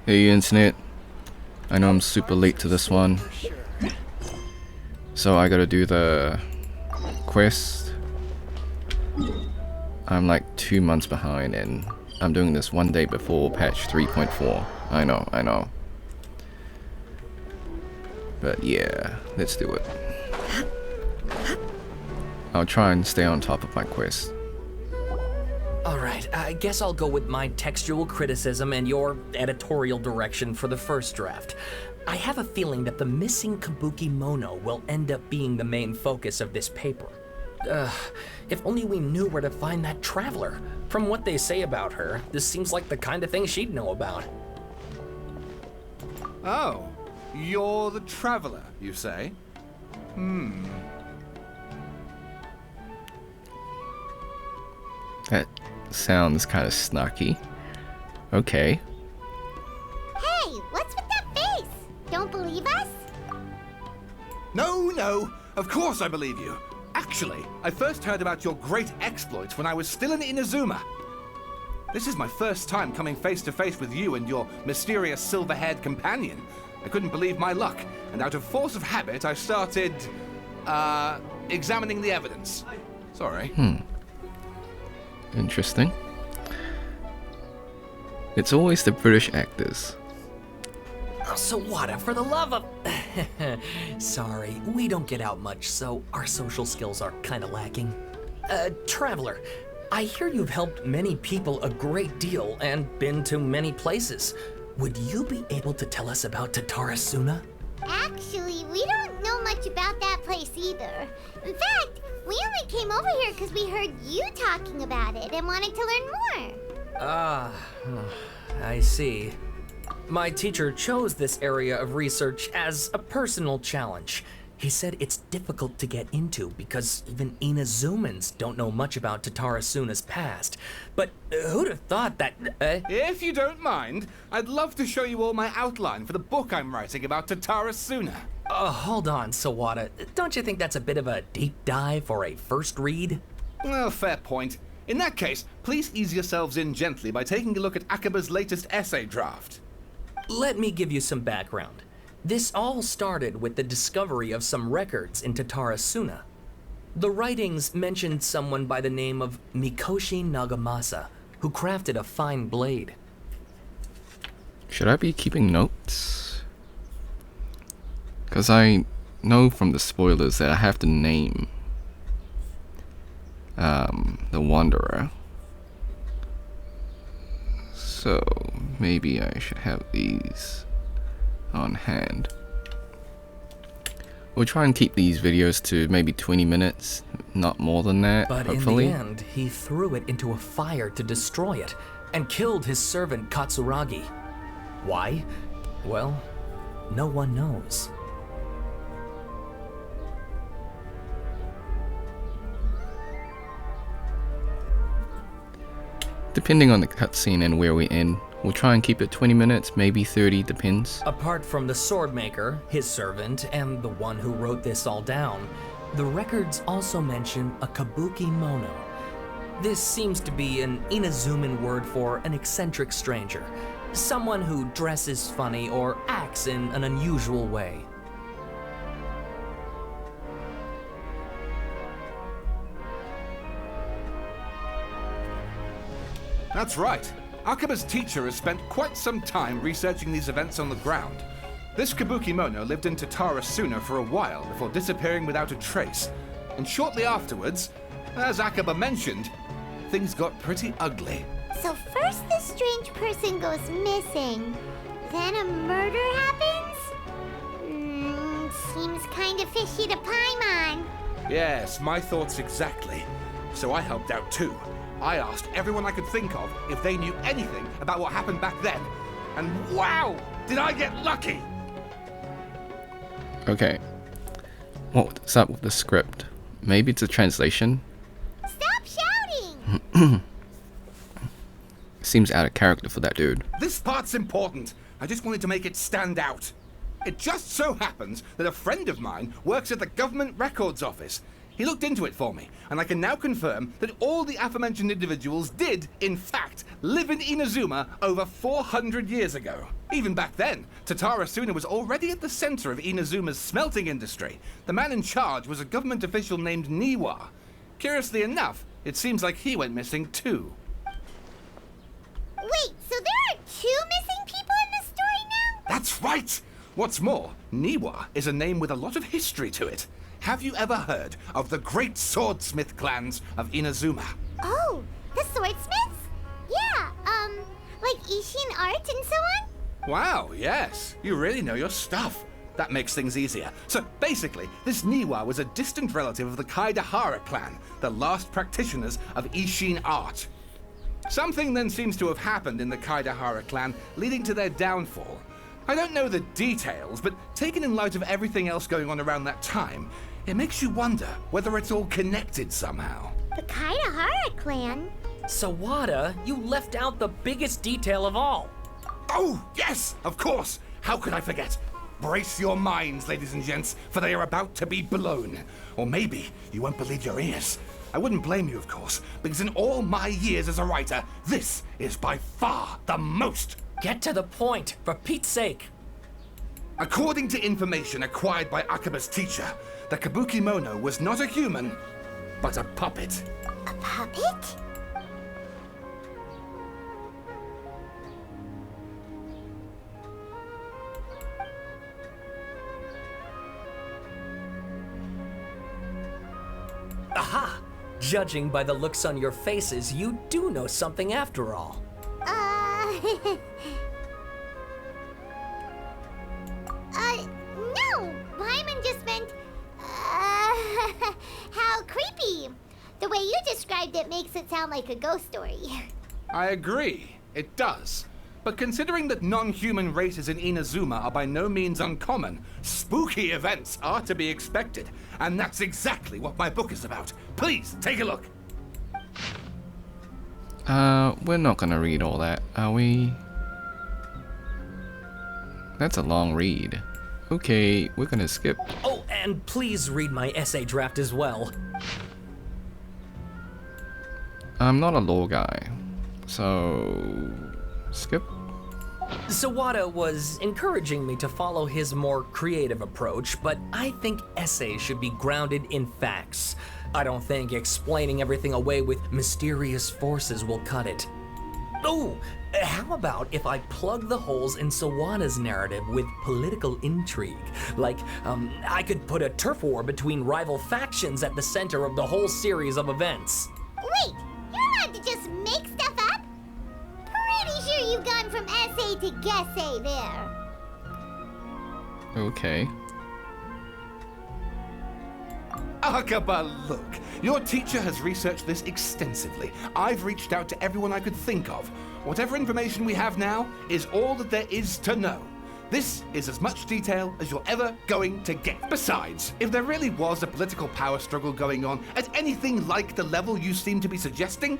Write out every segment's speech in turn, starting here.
Hey internet, I know I'm super late to this one, so I gotta do the quest. I'm like 2 months behind and I'm doing this one day before patch 3.4. I know. But yeah, let's do it. I'll try and stay on top of my quest. Alright, I guess I'll go with my textual criticism and your editorial direction for the first draft. I have a feeling that the missing Kabuki Mono will end up being the main focus of this paper. If only we knew where to find that traveler. From what they say about her, this seems like the kind of thing she'd know about. Oh, you're the traveler, you say? That sounds kind of snarky. Okay. Hey, what's with that face? Don't believe us? No, of course I believe you. Actually, I first heard about your great exploits when I was still in Inazuma. This is my first time coming face to face with you and your mysterious silver-haired companion. I couldn't believe my luck, and out of force of habit, I started, examining the evidence. Sorry. Interesting. It's always the British actors. Oh, so what? For the love of... Sorry, we don't get out much, so our social skills are kind of lacking. Traveler, I hear you've helped many people a great deal and been to many places. Would you be able to tell us about Tatarasuna? Actually, we don't know much about that place either. In fact, we only came over here because we heard you talking about it and wanted to learn more. I see. My teacher chose this area of research as a personal challenge. He said it's difficult to get into because even Inazumans don't know much about Tatarasuna's past. But who'd have thought that... If you don't mind, I'd love to show you all my outline for the book I'm writing about Tatarasuna. Hold on, Sawada. Don't you think that's a bit of a deep dive for a first read? Well, fair point. In that case, please ease yourselves in gently by taking a look at Akaba's latest essay draft. Let me give you some background. This all started with the discovery of some records in Tatarasuna. The writings mentioned someone by the name of Mikoshi Nagamasa, who crafted a fine blade. Should I be keeping notes? Because I know from the spoilers that I have to name the Wanderer. So maybe I should have these on hand. We'll try and keep these videos to maybe 20 minutes, not more than that, But hopefully. in the end, he threw it into a fire to destroy it, and killed his servant Katsuragi. Why? Well, no one knows. Depending on the cutscene and where we end, we'll try and keep it 20 minutes, maybe 30, depends. Apart from the swordmaker, his servant, and the one who wrote this all down, the records also mention a Kabuki Mono. This seems to be an Inazuman word for an eccentric stranger, someone who dresses funny or acts in an unusual way. That's right. Akaba's teacher has spent quite some time researching these events on the ground. This Kabuki Mono lived in Tatarasuna for a while before disappearing without a trace. And shortly afterwards, as Akaba mentioned, things got pretty ugly. So first this strange person goes missing, then a murder happens? Seems kind of fishy to Paimon. Yes, my thoughts exactly. So I helped out too. I asked everyone I could think of if they knew anything about what happened back then. And wow, did I get lucky! Okay. What's up with the script? Maybe it's a translation? Stop shouting! Seems out of character for that dude. This part's important. I just wanted to make it stand out. It just so happens that a friend of mine works at the government records office. He looked into it for me, and I can now confirm that all the aforementioned individuals did, in fact, live in Inazuma over 400 years ago. Even back then, Tatara Suna was already at the center of Inazuma's smelting industry. The man in charge was a government official named Niwa. Curiously enough, it seems like he went missing too. Wait, so there are 2 missing people in this story now? That's right! What's more, Niwa is a name with a lot of history to it. Have you ever heard of the great swordsmith clans of Inazuma? Oh, the swordsmiths? Yeah, like Ishin art and so on? Wow, yes. You really know your stuff. That makes things easier. So basically, this Niwa was a distant relative of the Kaidahara clan, the last practitioners of Ishin art. Something then seems to have happened in the Kaidahara clan, leading to their downfall. I don't know the details, but taken in light of everything else going on around that time, it makes you wonder whether it's all connected somehow. The Kaidahara clan? Sawada, you left out the biggest detail of all. Oh, yes, of course. How could I forget? Brace your minds, ladies and gents, for they are about to be blown. Or maybe you won't believe your ears. I wouldn't blame you, of course, because in all my years as a writer, this is by far the most. Get to the point, for Pete's sake. According to information acquired by Akaba's teacher, the Kabuki Mono was not a human, but a puppet. A puppet? Aha! Judging by the looks on your faces, you do know something after all. No! Paimon just meant, how creepy. The way you described it makes it sound like a ghost story. I agree, it does. But considering that non-human races in Inazuma are by no means uncommon, spooky events are to be expected. And that's exactly what my book is about. Please, take a look. We're not gonna read all that, are we? That's a long read. Okay, we're gonna skip. Oh, and please read my essay draft as well. I'm not a law guy, so skip. Sawada was encouraging me to follow his more creative approach, but I think essays should be grounded in facts. I don't think explaining everything away with mysterious forces will cut it. Oh, how about if I plug the holes in Sawada's narrative with political intrigue? Like, I could put a turf war between rival factions at the center of the whole series of events. Wait, you're allowed to just make stuff up? Pretty sure you've gone from essay to guessay there. Okay. Akaba, look. Your teacher has researched this extensively. I've reached out to everyone I could think of. Whatever information we have now is all that there is to know. This is as much detail as you're ever going to get. Besides, if there really was a political power struggle going on at anything like the level you seem to be suggesting,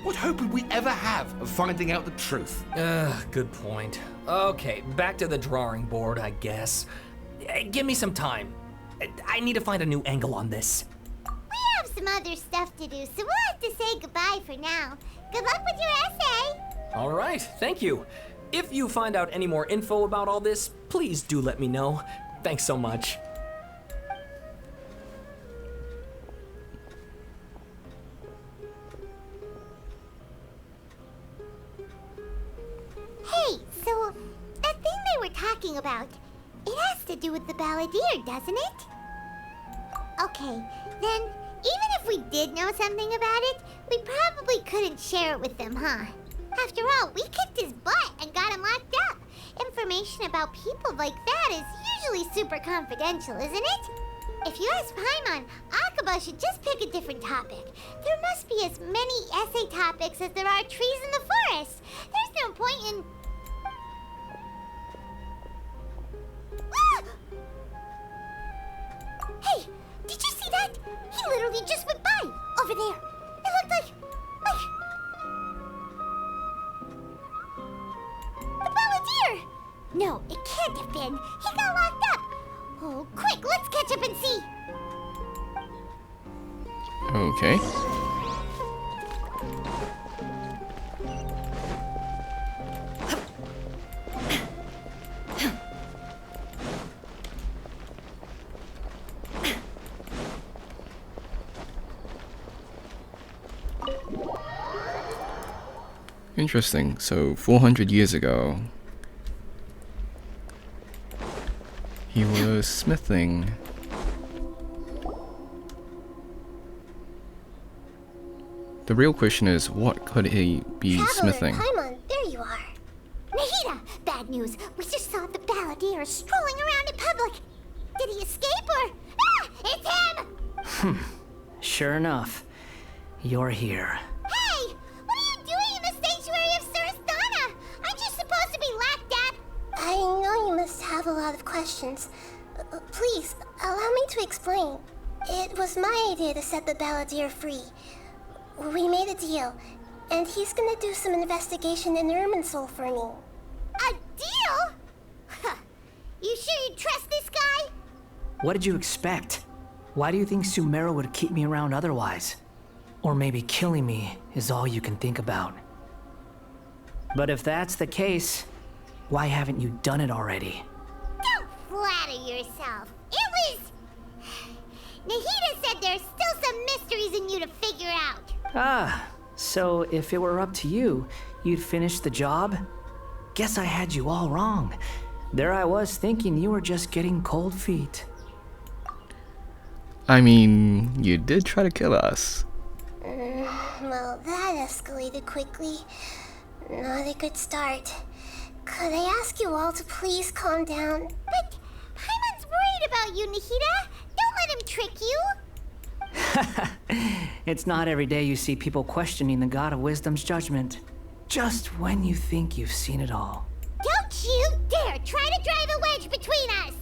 what hope would we ever have of finding out the truth? Good point. Okay, back to the drawing board, I guess. Give me some time. I need to find a new angle on this. We have some other stuff to do, so we'll have to say goodbye for now. Good luck with your essay. All right, thank you. If you find out any more info about all this, please do let me know. Thanks so much. Hey, so that thing they were talking about, it has to do with the balladeer, doesn't it? Okay, then even if we did know something about it, we probably couldn't share it with them, huh? After all, we kicked his butt and got him locked up. Information about people like that is usually super confidential, isn't it? If you ask Paimon, Akaba should just pick a different topic. There must be as many essay topics as there are trees in the forest. There's no point in... Ah! Hey, did you see that? He literally just went by, over there. It looked like... The balladeer! No, it can't have been. He got locked up. Oh, quick, let's catch up and see. Okay. Interesting. So 400 years ago, he was smithing. The real question is, what could he be smithing? Paimon, there you are. Nahida, bad news. We just saw the balladeer strolling around in public. Did he escape or... Ah! It's him! Sure enough, you're here. Hey! What are you doing in the sanctuary of Surasthana? Aren't you supposed to be lacked up? I know you must have a lot of questions. Please, allow me to explain. It was my idea to set the balladeer free. We made a deal, and he's gonna do some investigation in Irminsul for me. A deal? Huh. You sure you trust this guy? What did you expect? Why do you think Sumeru would keep me around otherwise? Or maybe killing me is all you can think about. But if that's the case, why haven't you done it already? Don't flatter yourself. It was... Nahida said there's still some mysteries in you to figure out. Ah, so if it were up to you, you'd finish the job? Guess I had you all wrong. There I was thinking you were just getting cold feet. I mean, you did try to kill us. Well, that escalated quickly. Not a good start. Could I ask you all to please calm down? But Paimon's worried about you, Nahida. Don't let him trick you. It's not every day you see people questioning the God of Wisdom's judgment. Just when you think you've seen it all. Don't you dare try to drive a wedge between us!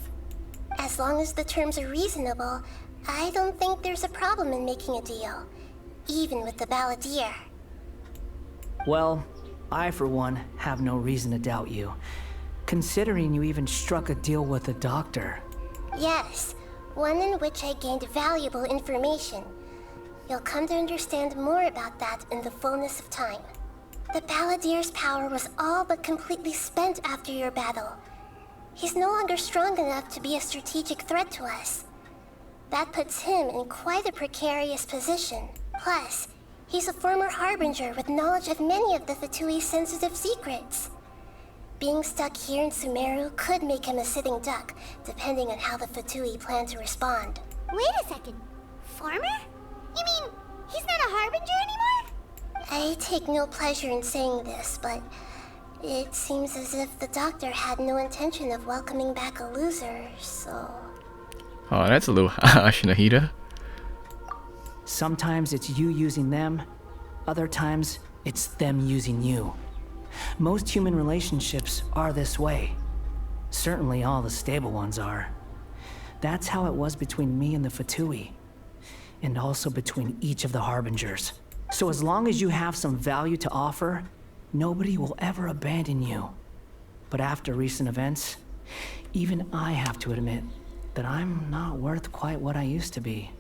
As long as the terms are reasonable, I don't think there's a problem in making a deal. Even with the balladeer. Well, I for one have no reason to doubt you. Considering you even struck a deal with the doctor. Yes, one in which I gained valuable information. You'll come to understand more about that in the fullness of time. The balladeer's power was all but completely spent after your battle. He's no longer strong enough to be a strategic threat to us. That puts him in quite a precarious position. Plus, he's a former harbinger with knowledge of many of the Fatui's sensitive secrets. Being stuck here in Sumeru could make him a sitting duck, depending on how the Fatui plan to respond. Wait a second. Farmer? You mean, he's not a harbinger anymore? I take no pleasure in saying this, but it seems as if the doctor had no intention of welcoming back a loser, so... Oh, that's a little harsh, Nahida. Sometimes it's you using them, other times it's them using you. Most human relationships are this way. Certainly all the stable ones are. That's how it was between me and the Fatui. And also between each of the Harbingers. So as long as you have some value to offer, nobody will ever abandon you. But after recent events, even I have to admit that I'm not worth quite what I used to be.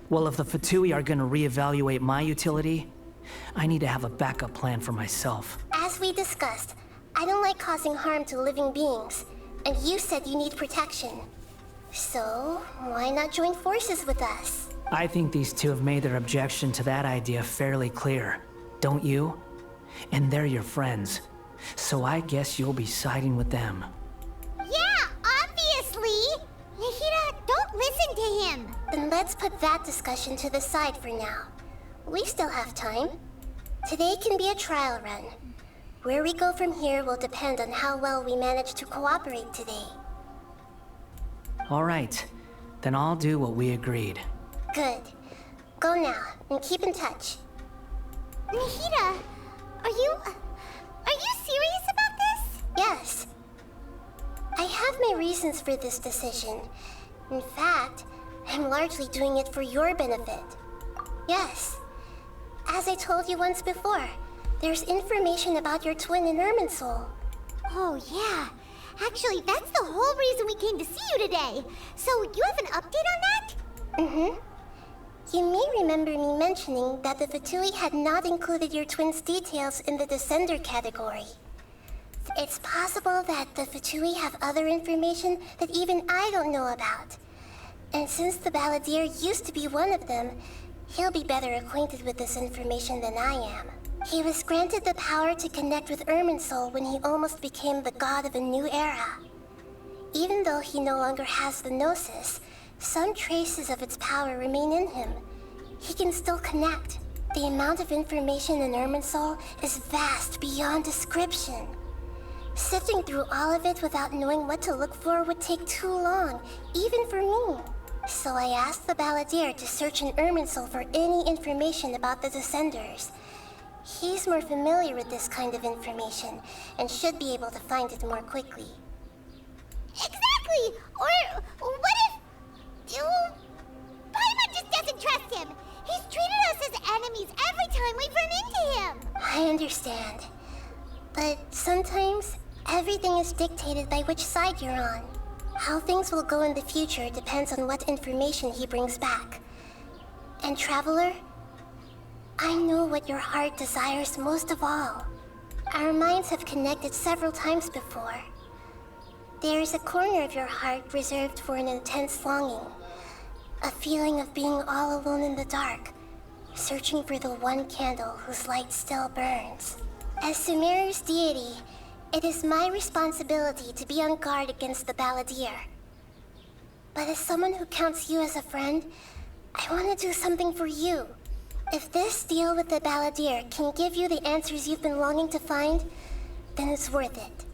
Well, if the Fatui are gonna reevaluate my utility, I need to have a backup plan for myself. As we discussed, I don't like causing harm to living beings, and you said you need protection. So, why not join forces with us? I think these two have made their objection to that idea fairly clear, don't you? And they're your friends, so I guess you'll be siding with them. Yeah, obviously! Nahida, don't listen to him! Then let's put that discussion to the side for now. We still have time. Today can be a trial run. Where we go from here will depend on how well we manage to cooperate today. All right, then I'll do what we agreed. Good. Go now, and keep in touch. Nahida, are you serious about this? Yes. I have my reasons for this decision. In fact, I'm largely doing it for your benefit. Yes. As I told you once before, there's information about your twin in Irminsul. Oh, yeah. Actually, that's the whole reason we came to see you today. So, you have an update on that? You may remember me mentioning that the Fatui had not included your twins' details in the Descender category. It's possible that the Fatui have other information that even I don't know about. And since the Balladeer used to be one of them, he'll be better acquainted with this information than I am. He was granted the power to connect with Irminsul when he almost became the god of a new era. Even though he no longer has the Gnosis, some traces of its power remain in him. He can still connect. The amount of information in Irminsul is vast beyond description. Sifting through all of it without knowing what to look for would take too long, even for me. So I asked the Balladeer to search in Irminsul for any information about the Descenders. He's more familiar with this kind of information, and should be able to find it more quickly. Exactly! Or what if... Paimon just doesn't trust him! He's treated us as enemies every time we've run into him! I understand. But sometimes, everything is dictated by which side you're on. How things will go in the future depends on what information he brings back. And Traveler, I know what your heart desires most of all. Our minds have connected several times before. There is a corner of your heart reserved for an intense longing. A feeling of being all alone in the dark, searching for the one candle whose light still burns. As Sumeru's deity, it is my responsibility to be on guard against the Balladeer. But as someone who counts you as a friend, I want to do something for you. If this deal with the Balladeer can give you the answers you've been longing to find, then it's worth it.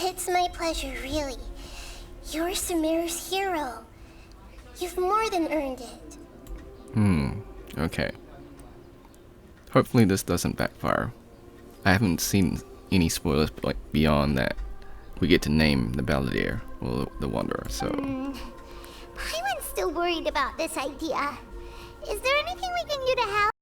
It's my pleasure, really. You're Sumeru's hero. You've more than earned it. Okay. Hopefully this doesn't backfire. I haven't seen any spoilers beyond that we get to name the Balladeer or the Wanderer, so... Paimon's still worried about this idea. Is there anything we can do to help?